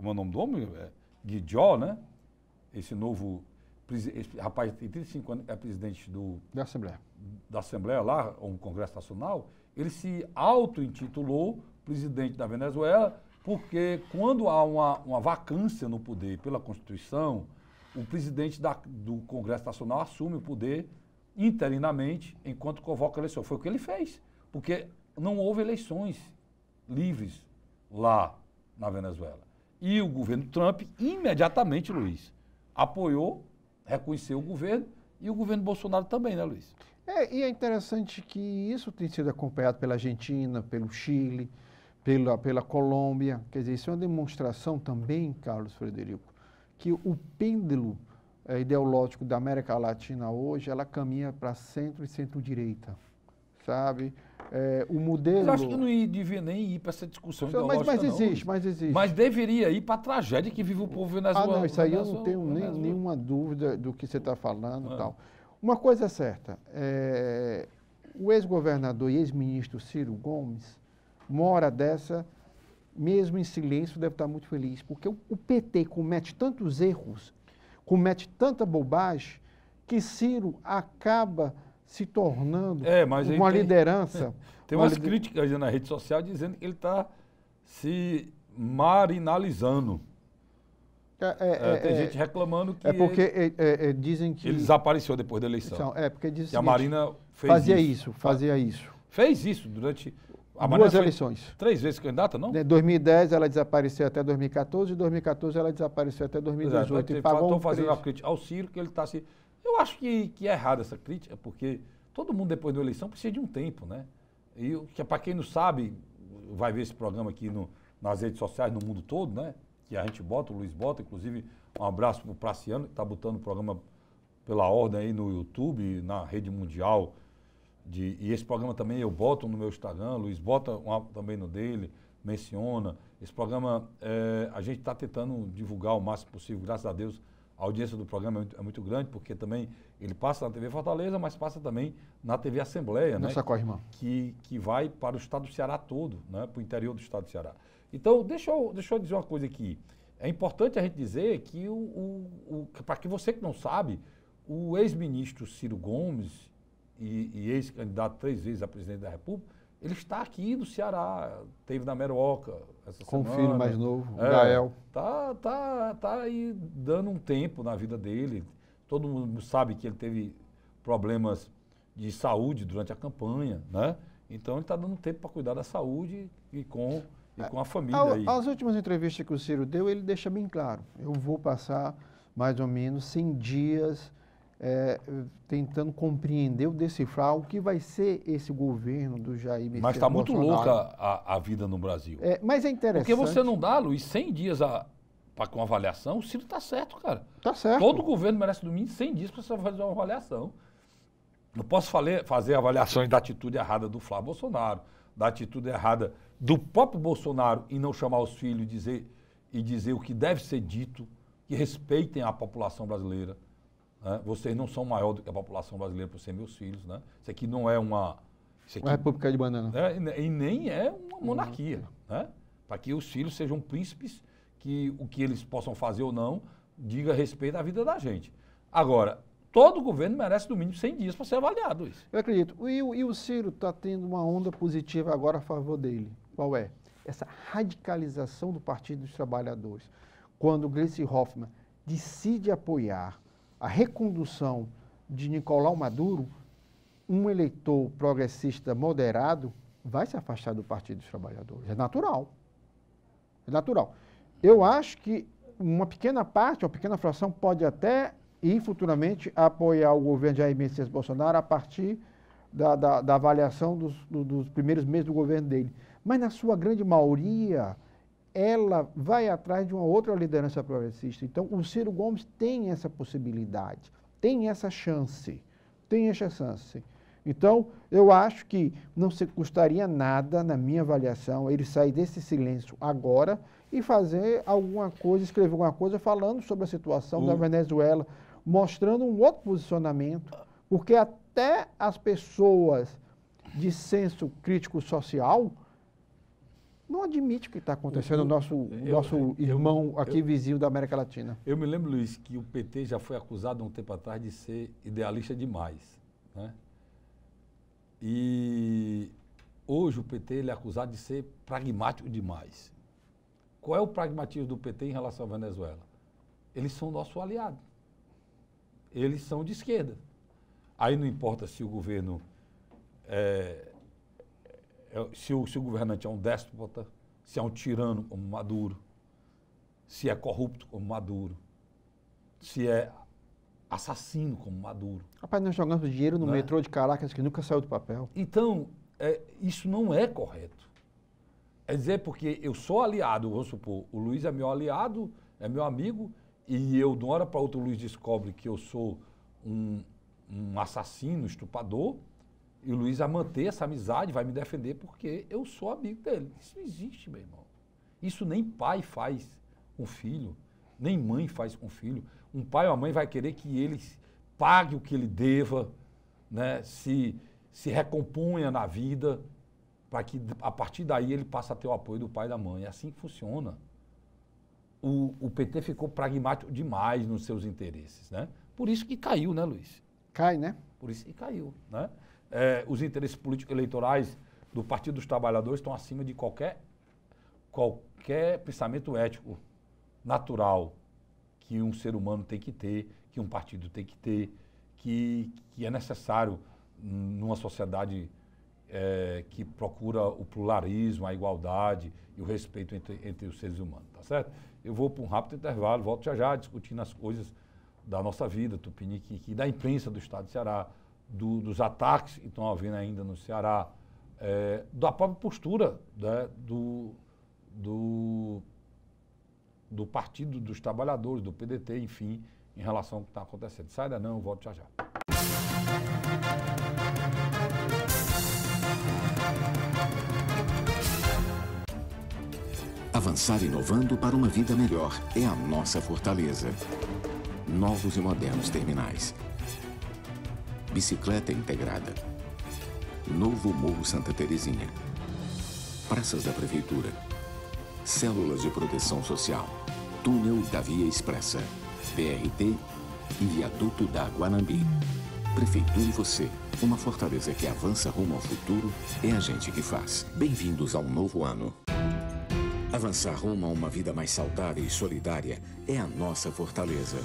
é o nome do homem? Guaidó, né? Esse rapaz tem 35 anos, é presidente da Assembleia lá, um Congresso Nacional. Ele se auto-intitulou presidente da Venezuela porque quando há uma vacância no poder pela Constituição, o presidente do Congresso Nacional assume o poder interinamente enquanto convoca a eleição. Foi o que ele fez, porque não houve eleições livres lá na Venezuela. E o governo Trump imediatamente, Luiz, apoiou, reconheceu o governo e o governo Bolsonaro também, né, Luiz? E é interessante que isso tem sido acompanhado pela Argentina, pelo Chile, pela Colômbia. Quer dizer, isso é uma demonstração também, Carlos Frederico, que o pêndulo ideológico da América Latina hoje, ela caminha para centro e centro-direita, sabe? O modelo... Eu acho que não devia nem ir para essa discussão ideológica, mas existe. Mas deveria ir para a tragédia que vive o povo venezuelano. Não, isso aí eu não tenho nenhuma dúvida do que você está falando e tal. Uma coisa é certa, o ex-governador e ex-ministro Ciro Gomes, uma hora dessa, mesmo em silêncio, deve estar muito feliz, porque o PT comete tantos erros, comete tanta bobagem, que Ciro acaba se tornando uma liderança. Tem umas críticas na rede social dizendo que ele está se marinalizando. Tem gente reclamando que dizem que... ele desapareceu depois da eleição. Porque dizem que a Marina fazia isso. Fez isso durante... Duas eleições. 3 vezes candidata, não? Em 2010 ela desapareceu até 2014, e em 2014 ela desapareceu até 2018. Estou fazendo uma crítica ao Ciro, que ele está se... Eu acho que é errado essa crítica, porque todo mundo depois da eleição precisa de um tempo, né? E para quem não sabe, vai ver esse programa aqui nas redes sociais no mundo todo, né? Que a gente bota, o Luiz bota, inclusive um abraço para o Praciano, que está botando o programa pela ordem aí no YouTube, na rede mundial. E esse programa também eu boto no meu Instagram, Luiz bota também no dele, menciona. Esse programa, a gente está tentando divulgar o máximo possível, graças a Deus. A audiência do programa é muito grande, porque também ele passa na TV Fortaleza, mas passa também na TV Assembleia, né? Que vai para o estado do Ceará todo, né? Para o interior do estado do Ceará. Então, deixa eu dizer uma coisa aqui. É importante a gente dizer que, para que você que não sabe, o ex-ministro Ciro Gomes e ex-candidato 3 vezes a presidente da República, ele está aqui no Ceará, esteve na Meroca essa semana. Com o filho mais novo, Gael. Tá aí dando um tempo na vida dele. Todo mundo sabe que ele teve problemas de saúde durante a campanha, né? Então ele está dando tempo para cuidar da saúde e com a família aí. As últimas entrevistas que o Ciro deu, ele deixa bem claro. Eu vou passar mais ou menos 100 dias tentando compreender ou decifrar o que vai ser esse governo do Jair Messias Bolsonaro. Mas está muito louca a vida no Brasil. Mas é interessante. Porque você não dá, Luiz, 100 dias para uma avaliação, o Ciro está certo, cara. Está certo. Todo governo merece no mínimo 100 dias para você fazer uma avaliação. Não posso fazer avaliações da atitude errada do Flávio Bolsonaro, da atitude errada do próprio Bolsonaro em não chamar os filhos e dizer o que deve ser dito, que respeitem a população brasileira. Né? Vocês não são maior do que a população brasileira por ser meus filhos. Né? Isso aqui não é uma república de banana. E nem é uma monarquia. Né? Para que os filhos sejam príncipes, que o que eles possam fazer ou não diga respeito à vida da gente. Agora, todo governo merece no mínimo 100 dias para ser avaliado isso. Eu acredito. E o Ciro está tendo uma onda positiva agora a favor dele. Qual é? Essa radicalização do Partido dos Trabalhadores. Quando Gleisi Hoffmann decide apoiar a recondução de Nicolás Maduro, um eleitor progressista moderado vai se afastar do Partido dos Trabalhadores. É natural. É natural. Eu acho que uma pequena parte, uma pequena fração pode até e futuramente apoiar o governo de Jair Messias Bolsonaro a partir da avaliação dos primeiros meses do governo dele. Mas, na sua grande maioria, ela vai atrás de uma outra liderança progressista. Então, o Ciro Gomes tem essa possibilidade, tem essa chance, Então, eu acho que não se custaria nada, na minha avaliação, ele sair desse silêncio agora e fazer alguma coisa, escrever alguma coisa falando sobre a situação da Venezuela, mostrando um outro posicionamento, porque até as pessoas de senso crítico social não admitem o que está acontecendo no nosso irmão aqui vizinho da América Latina. Eu me lembro, Luiz, que o PT já foi acusado há um tempo atrás de ser idealista demais, né? E hoje o PT ele é acusado de ser pragmático demais. Qual é o pragmatismo do PT em relação à Venezuela? Eles são nosso aliado. Eles são de esquerda. Aí não importa se o governo se o governante é um déspota, se é um tirano como Maduro, se é corrupto como Maduro, se é assassino como Maduro. Rapaz, nós jogamos dinheiro no metrô de Caracas que nunca saiu do papel. Então, isso não é correto. É dizer, porque eu sou aliado, vamos supor, o Luiz é meu aliado, é meu amigo, e eu, de uma hora para outra, o Luiz descobre que eu sou um assassino, estuprador, e o Luiz vai manter essa amizade, vai me defender porque eu sou amigo dele. Isso não existe, meu irmão. Isso nem pai faz com filho, nem mãe faz com filho. Um pai ou uma mãe vai querer que ele pague o que ele deva, né? se recomponha na vida, para que a partir daí ele passe a ter o apoio do pai e da mãe. É assim que funciona. O PT ficou pragmático demais nos seus interesses, né? Por isso que caiu, né, Luiz? Cai, né? Por isso que caiu, né? Os interesses políticos eleitorais do Partido dos Trabalhadores estão acima de qualquer pensamento ético natural que um ser humano tem que ter, que um partido tem que ter, que é necessário numa sociedade que procura o pluralismo, a igualdade e o respeito entre os seres humanos, tá certo? Eu vou para um rápido intervalo, volto já discutindo as coisas da nossa vida, Tupiniquim, da imprensa do Estado do Ceará, dos ataques que estão havendo ainda no Ceará, da própria postura, né, do Partido dos Trabalhadores, do PDT, enfim, em relação ao que está acontecendo. Sai daí não, eu volto já. Avançar inovando para uma vida melhor é a nossa fortaleza. Novos e modernos terminais. Bicicleta integrada. Novo Morro Santa Terezinha. Praças da Prefeitura. Células de proteção social. Túnel da Via Expressa. BRT e Viaduto da Guanambi. Prefeitura e você. Uma fortaleza que avança rumo ao futuro é a gente que faz. Bem-vindos ao novo ano. Avançar rumo a uma vida mais saudável e solidária é a nossa fortaleza.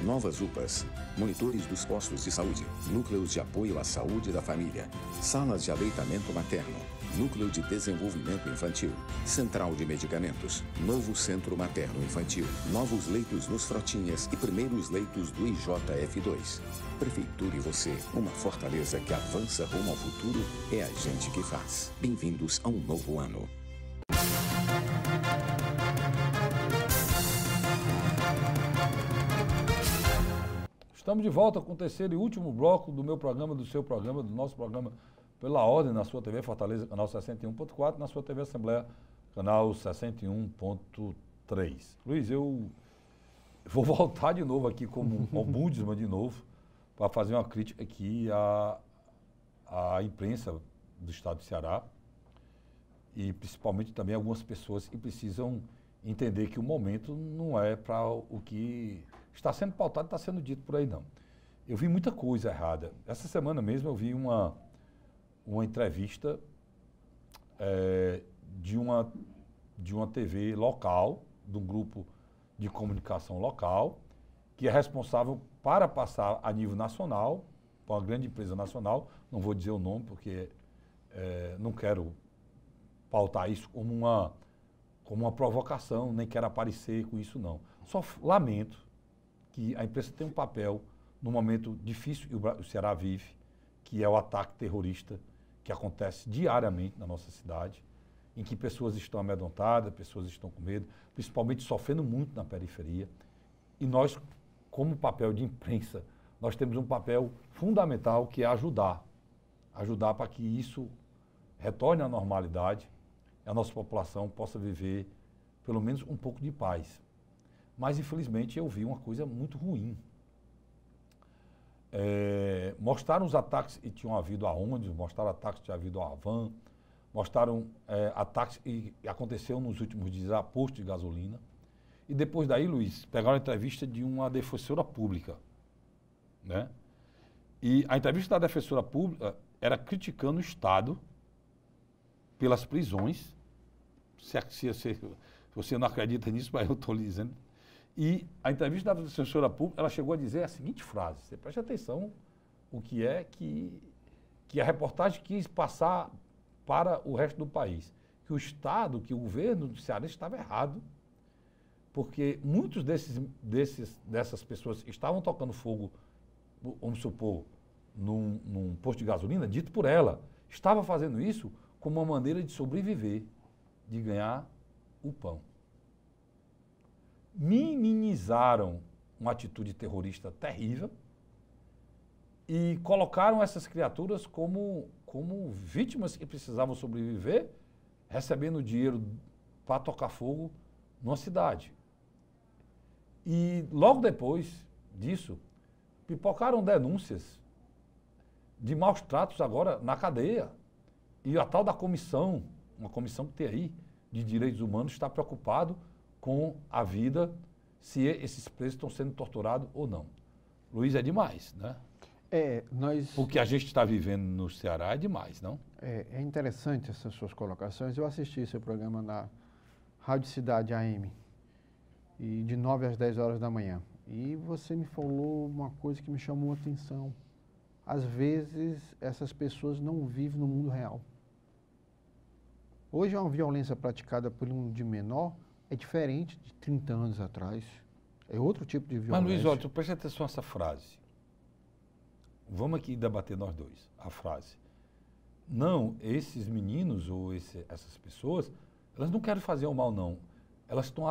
Novas UPAs, monitores dos postos de saúde, núcleos de apoio à saúde da família, salas de aleitamento materno, núcleo de desenvolvimento infantil, central de medicamentos, novo centro materno infantil, novos leitos nos Frotinhas e primeiros leitos do IJF2. Prefeitura e você, uma fortaleza que avança rumo ao futuro é a gente que faz. Bem-vindos a um novo ano. Estamos de volta com o terceiro e último bloco do meu programa, do seu programa, do nosso programa Pela Ordem, na sua TV Fortaleza, canal 61.4, na sua TV Assembleia, canal 61.3. Luiz, eu vou voltar de novo aqui como ombudsman de novo, para fazer uma crítica aqui à imprensa do Estado do Ceará e principalmente também algumas pessoas que precisam entender que o momento não é para o que está sendo pautado, está sendo dito por aí, não. Eu vi muita coisa errada. Essa semana mesmo eu vi uma entrevista de uma TV local, de um grupo de comunicação local, que é responsável para passar a nível nacional, para uma grande empresa nacional, não vou dizer o nome porque não quero pautar isso como uma provocação, nem quero aparecer com isso, não. Só lamento que a imprensa tem um papel num momento difícil que o Ceará vive, que é o ataque terrorista que acontece diariamente na nossa cidade, em que pessoas estão amedrontadas, pessoas estão com medo, principalmente sofrendo muito na periferia. E nós, como papel de imprensa, nós temos um papel fundamental que é ajudar para que isso retorne à normalidade e a nossa população possa viver pelo menos um pouco de paz. Mas, infelizmente, eu vi uma coisa muito ruim. Mostraram os ataques que tinham havido a ônibus, mostraram ataques que tinha havido a van, mostraram ataques que aconteceram nos últimos dias a posto de gasolina. E depois daí, Luiz, pegaram a entrevista de uma defensora pública, né? E a entrevista da defensora pública era criticando o Estado pelas prisões. Se você não acredita nisso, mas eu estou lhe dizendo. E a entrevista da defensora pública, ela chegou a dizer a seguinte frase, você preste atenção o que é que a reportagem quis passar para o resto do país. Que o Estado, que o governo do Ceará estava errado, porque muitos dessas pessoas que estavam tocando fogo, vamos supor, num posto de gasolina, dito por ela, estava fazendo isso como uma maneira de sobreviver, de ganhar o pão. Minimizaram uma atitude terrorista terrível e colocaram essas criaturas como vítimas que precisavam sobreviver, recebendo dinheiro para tocar fogo numa cidade. E logo depois disso, pipocaram denúncias de maus tratos agora na cadeia. E a tal da comissão, uma comissão que tem aí, de direitos humanos, está preocupado com a vida, se esses presos estão sendo torturados ou não. Luiz, é demais, né? O que a gente está vivendo no Ceará é demais, não? É interessante essas suas colocações. Eu assisti seu programa na Rádio Cidade AM, e de 9 às 10 horas da manhã. E você me falou uma coisa que me chamou a atenção. Às vezes, essas pessoas não vivem no mundo real. Hoje, uma violência praticada por um de menor é diferente de 30 anos atrás. É outro tipo de violência. Mas, Luiz, olha, tu presta atenção nessa frase. Vamos aqui debater nós dois, a frase. Não, esses meninos ou essas pessoas, elas não querem fazer o mal, não. Elas estão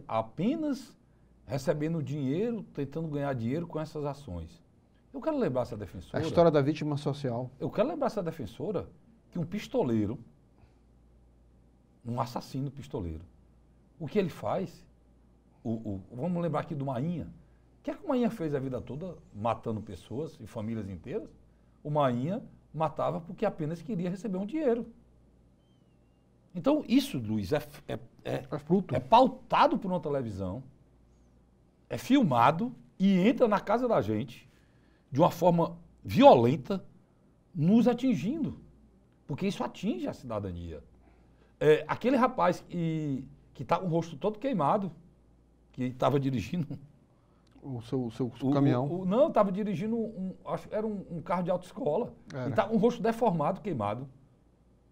apenas recebendo dinheiro, tentando ganhar dinheiro com essas ações. Eu quero lembrar essa defensora... A história da vítima social. Eu quero lembrar essa defensora que um pistoleiro, um assassino pistoleiro, o que ele faz, vamos lembrar aqui do Mainha. O que é que o Mainha fez a vida toda matando pessoas e famílias inteiras? O Mainha matava porque apenas queria receber um dinheiro. Então, isso, Luiz, é pautado por uma televisão, é filmado e entra na casa da gente de uma forma violenta, nos atingindo. Porque isso atinge a cidadania. Aquele rapaz que está com o rosto todo queimado, que estava dirigindo... O seu caminhão? Não, estava dirigindo, acho que era um carro de autoescola. E está com o rosto deformado, queimado.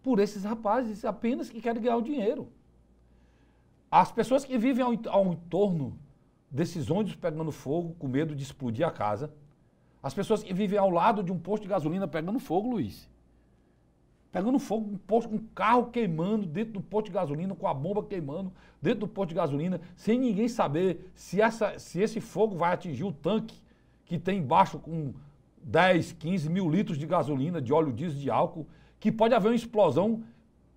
Por esses rapazes apenas que querem ganhar o dinheiro. As pessoas que vivem ao entorno desses ônibus pegando fogo, com medo de explodir a casa. As pessoas que vivem ao lado de um posto de gasolina pegando fogo, Luiz. Pegando fogo, um carro queimando dentro do posto de gasolina, com a bomba queimando dentro do posto de gasolina, sem ninguém saber se esse fogo vai atingir o tanque que tem embaixo com 10, 15 mil litros de gasolina, de óleo diesel, de álcool, que pode haver uma explosão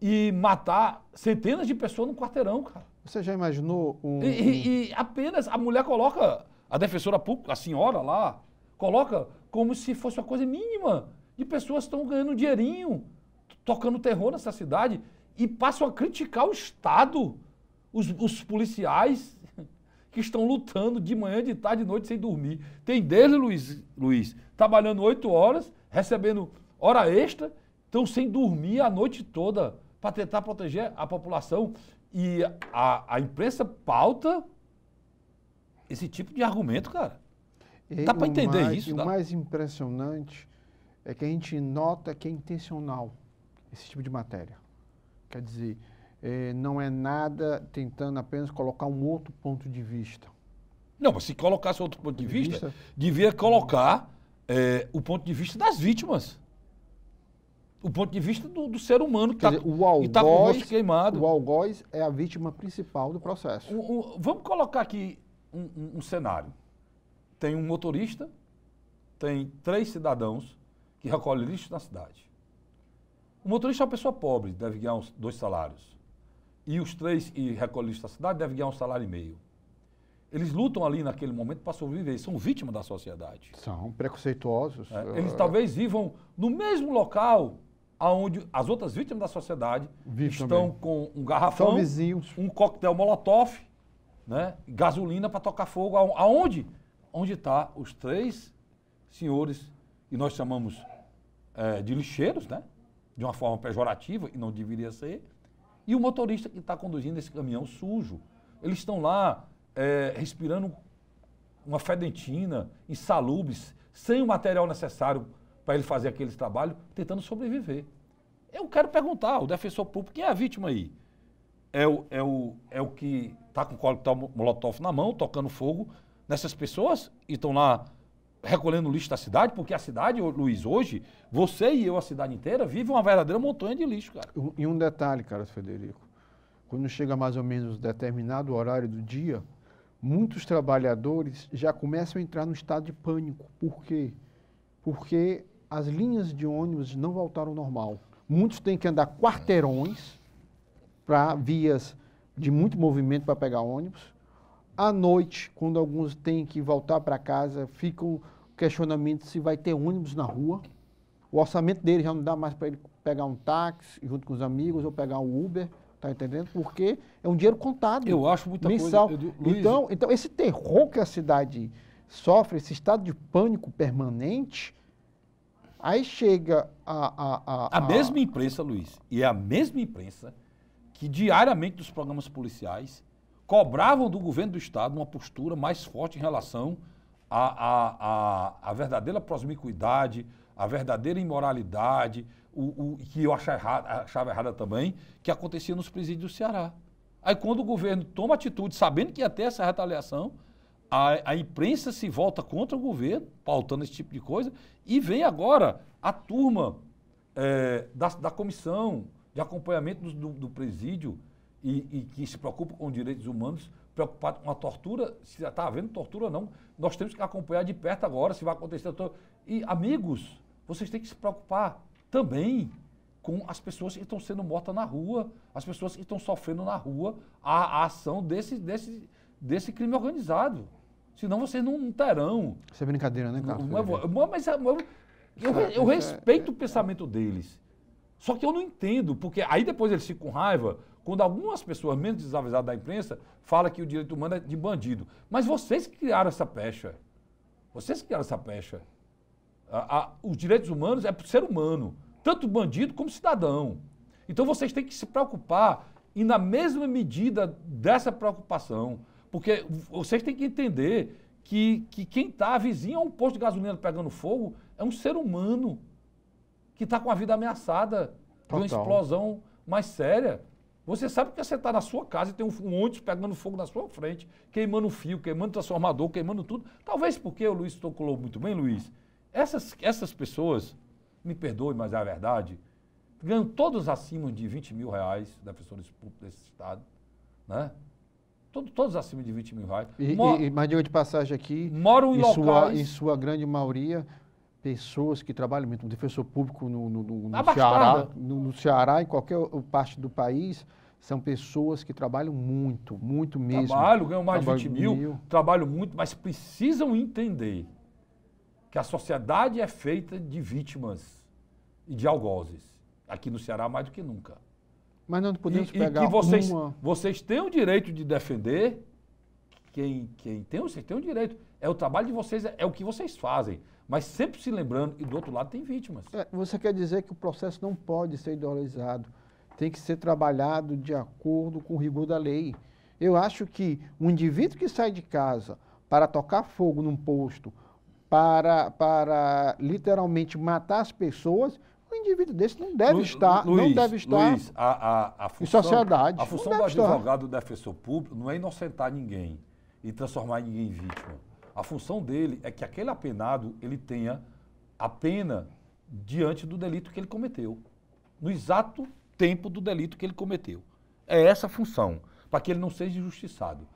e matar centenas de pessoas no quarteirão, cara. Você já imaginou E apenas a mulher coloca, a defensora pública, a senhora lá, coloca como se fosse uma coisa mínima de pessoas que estão ganhando um dinheirinho, tocando terror nessa cidade e passam a criticar o Estado, os policiais que estão lutando de manhã, de tarde, de noite sem dormir. Tem deles, Luiz, trabalhando 8 horas, recebendo hora extra, estão sem dormir a noite toda para tentar proteger a população. E a imprensa pauta esse tipo de argumento, cara. Dá para entender isso? O mais impressionante é que a gente nota que é intencional esse tipo de matéria. Quer dizer, não é nada tentando apenas colocar um outro ponto de vista. Não, mas se colocasse outro ponto de vista, devia colocar o ponto de vista das vítimas. O ponto de vista do ser humano que está com o rosto queimado. O algoz é a vítima principal do processo. Vamos colocar aqui um cenário. Tem um motorista, tem 3 cidadãos que recolhem lixo na cidade. O motorista é uma pessoa pobre, deve ganhar 2 salários. E os 3 que recolhem lixo na cidade devem ganhar 1,5 salário. Eles lutam ali naquele momento para sobreviver, são vítimas da sociedade. São preconceituosos. Eles talvez vivam no mesmo local onde as outras vítimas da sociedade estão também com um garrafão, são vizinhos, um coquetel molotov, né, gasolina para tocar fogo. Aonde? Onde está os 3 senhores, que nós chamamos de lixeiros, né, de uma forma pejorativa, e não deveria ser, e o motorista que está conduzindo esse caminhão sujo. Eles estão lá respirando uma fedentina, insalubres, sem o material necessário para ele fazer aqueles trabalhos, tentando sobreviver. Eu quero perguntar, o defensor público, quem é a vítima aí? É o que está com o coquetel molotov na mão, tocando fogo nessas pessoas e estão lá recolhendo lixo da cidade? Porque a cidade, Luiz, hoje, você e eu, a cidade inteira, vive uma verdadeira montanha de lixo, cara. E um detalhe, cara, Federico. Quando chega mais ou menos determinado horário do dia, muitos trabalhadores já começam a entrar no estado de pânico. Por quê? Porque as linhas de ônibus não voltaram ao normal. Muitos têm que andar quarteirões para vias de muito movimento para pegar ônibus. À noite, quando alguns têm que voltar para casa, fica o questionamento se vai ter ônibus na rua. O orçamento dele já não dá mais para ele pegar um táxi junto com os amigos ou pegar um Uber, tá entendendo? Porque é um dinheiro contado. Eu acho muita mensal. Coisa... Então, esse terror que a cidade sofre, esse estado de pânico permanente, aí chega a mesma imprensa, Luiz, e é a mesma imprensa que diariamente dos programas policiais cobravam do governo do Estado uma postura mais forte em relação à verdadeira promiscuidade, à verdadeira imoralidade, que eu achava errada também, que acontecia nos presídios do Ceará. Aí quando o governo toma atitude, sabendo que ia ter essa retaliação, a imprensa se volta contra o governo, pautando esse tipo de coisa, e vem agora a turma da comissão de acompanhamento do presídio e que se preocupa com direitos humanos, preocupado com a tortura, se está havendo tortura ou não. Nós temos que acompanhar de perto agora se vai acontecer. E, amigos, vocês têm que se preocupar também com as pessoas que estão sendo mortas na rua, as pessoas que estão sofrendo na rua a ação desse crime organizado. Senão vocês não terão. Isso é brincadeira, né, Carlos? Mas eu respeito o pensamento deles. Só que eu não entendo, porque aí depois eles ficam com raiva quando algumas pessoas menos desavisadas da imprensa falam que o direito humano é de bandido. Mas vocês que criaram essa pecha. Vocês que criaram essa pecha. Os direitos humanos é para o ser humano, tanto bandido como cidadão. Então vocês têm que se preocupar e na mesma medida dessa preocupação. Porque vocês têm que entender que quem está vizinho a um posto de gasolina pegando fogo é um ser humano que está com a vida ameaçada de uma explosão mais séria. Você sabe que você está na sua casa e tem um ônibus pegando fogo na sua frente, queimando fio, queimando transformador, queimando tudo. Talvez porque o Luiz tocou muito bem, Luiz. Essas pessoas, me perdoe, mas é a verdade, ganham todos acima de R$20 mil, defensores públicos desse estado, né? Todos acima de R$20 mil. Mas diga de passagem aqui, moram em locais... em sua grande maioria, pessoas que trabalham muito, um defensor público no Ceará, em qualquer parte do país, são pessoas que trabalham muito, muito mesmo. Ganham mais de 20 mil, trabalham muito, mas precisam entender que a sociedade é feita de vítimas e de algozes. Aqui no Ceará, mais do que nunca. Mas não podemos pegar que vocês têm o direito de defender vocês têm o direito. É o trabalho de vocês, é o que vocês fazem. Mas sempre se lembrando, e do outro lado tem vítimas. Você quer dizer que o processo não pode ser idealizado. Tem que ser trabalhado de acordo com o rigor da lei. Eu acho que um indivíduo que sai de casa para tocar fogo num posto, para literalmente matar as pessoas, um indivíduo desse não deve estar a função, em sociedade. A função do advogado, do defensor público, não é inocentar ninguém. e transformar ninguém em vítima. A função dele é que aquele apenado, ele tenha a pena diante do delito que ele cometeu. No exato tempo do delito que ele cometeu. É essa a função, para que ele não seja injustiçado.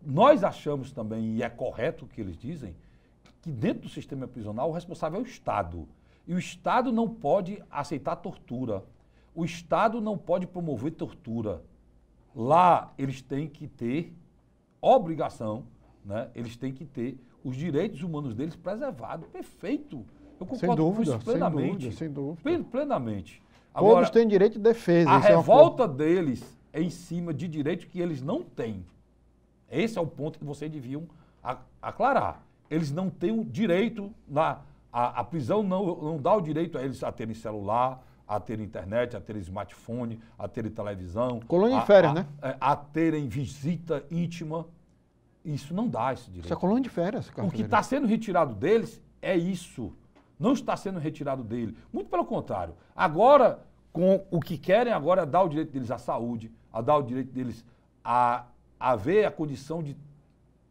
Nós achamos também, e é correto o que eles dizem, que dentro do sistema prisional o responsável é o Estado. E o Estado não pode aceitar tortura. O Estado não pode promover tortura. Lá eles têm que ter obrigação, né? Eles têm que ter os direitos humanos deles preservados. Perfeito. Eu concordo com isso plenamente. Sem dúvida. Plenamente. Agora, todos têm direito de defesa. A revolta deles é em cima de direitos que eles não têm. Esse é o ponto que vocês deviam aclarar. Eles não têm o direito, a prisão não dá o direito a eles a terem celular, a terem internet, a terem smartphone, a terem televisão. Colônia de férias, né? A terem visita íntima. Isso não dá esse direito. Isso é colônia de férias, cara. O que está sendo retirado deles é isso. Não está sendo retirado dele. Muito pelo contrário. Agora, com o que querem agora é dar o direito deles à saúde, a dar o direito deles a ver a condição de...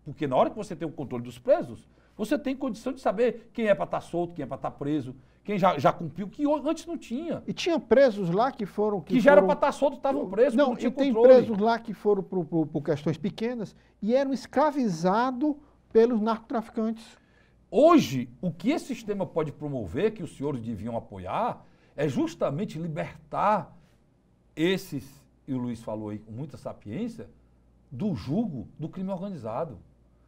Porque na hora que você tem o controle dos presos, você tem condição de saber quem é para estar solto, quem é para estar preso, quem já cumpriu, que antes não tinha. E tinha presos lá que foram... Que já era para estar solto, estavam presos, não tinha controle. Tem presos lá que foram por questões pequenas e eram escravizados pelos narcotraficantes. Hoje, o que esse sistema pode promover, que os senhores deviam apoiar, é justamente libertar esses, e o Luiz falou aí com muita sapiência, do jugo do crime organizado.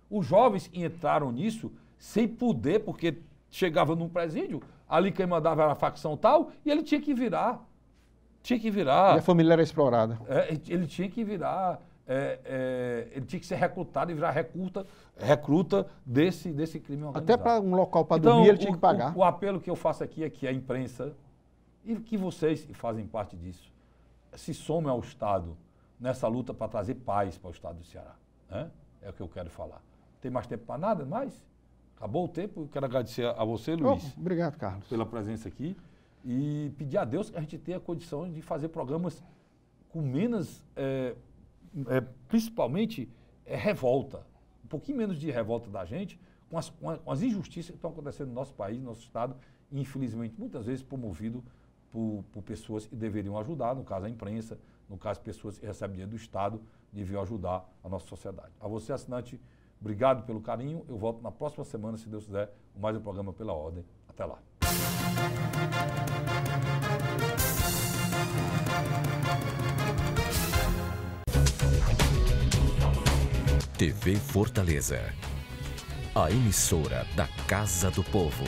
Os jovens que entraram nisso sem poder, porque chegava num presídio, ali quem mandava era a facção tal, e ele tinha que virar. E a família era explorada. Ele tinha que virar... ele tinha que ser recrutado e virar recruta desse crime organizado. Até para um local para dormir ele tinha que pagar. O apelo que eu faço aqui é que a imprensa, e que vocês que fazem parte disso, se somem ao Estado nessa luta para trazer paz para o Estado do Ceará. Né? É o que eu quero falar. Tem mais tempo para nada mais? Acabou o tempo. Eu quero agradecer a você, Luiz. Obrigado, Carlos. Pela presença aqui. E pedir a Deus que a gente tenha condição de fazer programas com menos... principalmente revolta, um pouquinho menos de revolta da gente com as injustiças que estão acontecendo no nosso país, no nosso Estado, e infelizmente muitas vezes promovido por pessoas que deveriam ajudar, no caso a imprensa, no caso pessoas que recebem dinheiro do Estado, deviam ajudar a nossa sociedade. A você, assinante, obrigado pelo carinho, eu volto na próxima semana, se Deus quiser, com mais um programa Pela Ordem. Até lá. TV Fortaleza, a emissora da Casa do Povo.